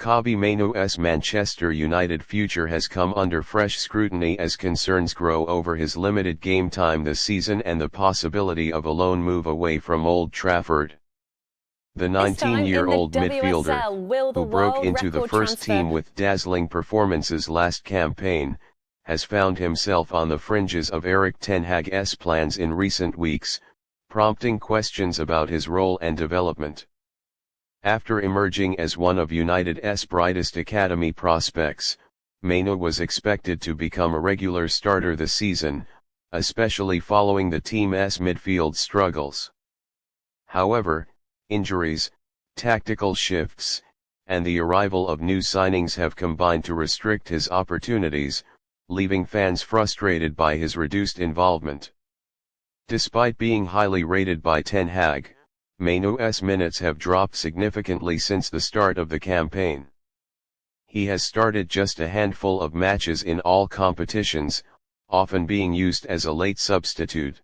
Kobbie Mainoo'S Manchester United future has come under fresh scrutiny as concerns grow over his limited game time this season and the possibility of a loan move away from Old Trafford. The 19-year-old midfielder, who broke into the first team with dazzling performances last campaign, has found himself on the fringes of Erik Ten Hag's plans in recent weeks, prompting questions about his role and development. After emerging as one of United's brightest academy prospects, Mainoo was expected to become a regular starter this season, especially following the team's midfield struggles. However, injuries, tactical shifts, and the arrival of new signings have combined to restrict his opportunities, leaving fans frustrated by his reduced involvement. Despite being highly rated by Ten Hag, Mainoo'S minutes have dropped significantly since the start of the campaign. He has started just a handful of matches in all competitions, often being used as a late substitute.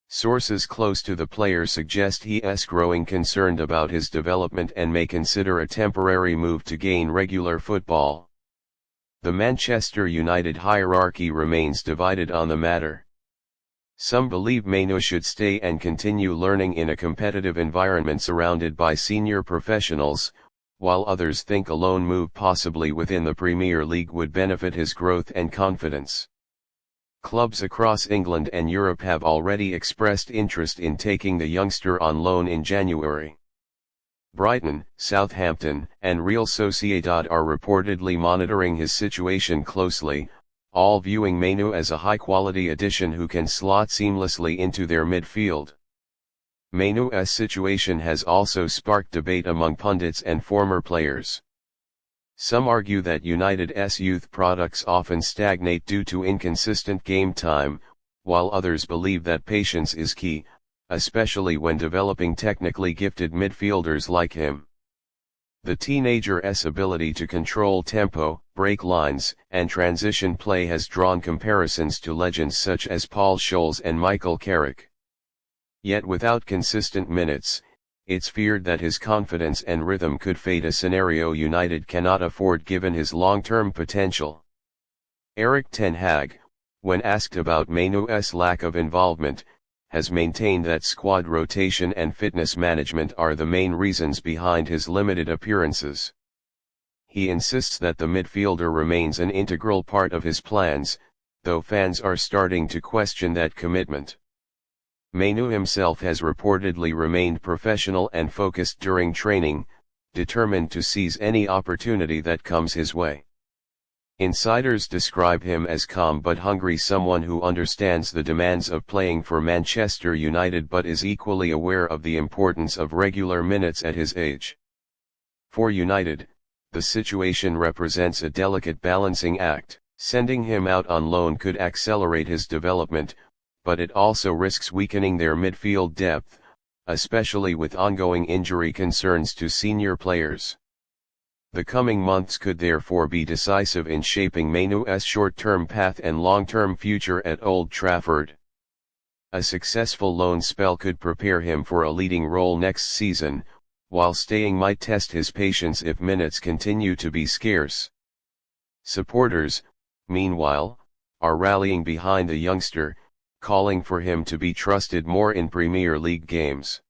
Sources close to the player suggest he is growing concerned about his development and may consider a temporary move to gain regular football. The Manchester United hierarchy remains divided on the matter. Some believe Mainoo should stay and continue learning in a competitive environment surrounded by senior professionals, while others think a loan move possibly within the Premier League would benefit his growth and confidence. Clubs across England and Europe have already expressed interest in taking the youngster on loan in January. Brighton, Southampton, and Real Sociedad are reportedly monitoring his situation closely, all viewing Mainoo as a high-quality addition who can slot seamlessly into their midfield. Mainoo'S situation has also sparked debate among pundits and former players. Some argue that United's youth products often stagnate due to inconsistent game time, while others believe that patience is key, especially when developing technically gifted midfielders like him. The teenager's ability to control tempo, break lines, and transition play has drawn comparisons to legends such as Paul Scholes and Michael Carrick. Yet without consistent minutes, it's feared that his confidence and rhythm could fade, a scenario United cannot afford given his long-term potential. Erik Ten Hag, when asked about Mainoo'S lack of involvement, has maintained that squad rotation and fitness management are the main reasons behind his limited appearances. He insists that the midfielder remains an integral part of his plans, though fans are starting to question that commitment. Mainoo himself has reportedly remained professional and focused during training, determined to seize any opportunity that comes his way. Insiders describe him as calm but hungry, someone who understands the demands of playing for Manchester United but is equally aware of the importance of regular minutes at his age. For United, the situation represents a delicate balancing act. Sending him out on loan could accelerate his development, but it also risks weakening their midfield depth, especially with ongoing injury concerns to senior players. The coming months could therefore be decisive in shaping Mainoo'S short-term path and long-term future at Old Trafford. A successful loan spell could prepare him for a leading role next season, while staying might test his patience if minutes continue to be scarce. Supporters, meanwhile, are rallying behind the youngster, calling for him to be trusted more in Premier League games.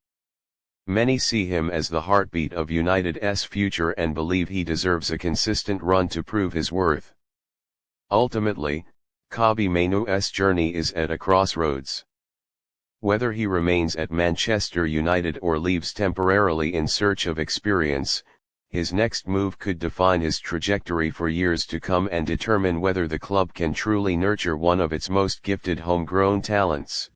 Many see him as the heartbeat of United's future and believe he deserves a consistent run to prove his worth. Ultimately, Kobbie Mainoo'S journey is at a crossroads. Whether he remains at Manchester United or leaves temporarily in search of experience, his next move could define his trajectory for years to come and determine whether the club can truly nurture one of its most gifted homegrown talents.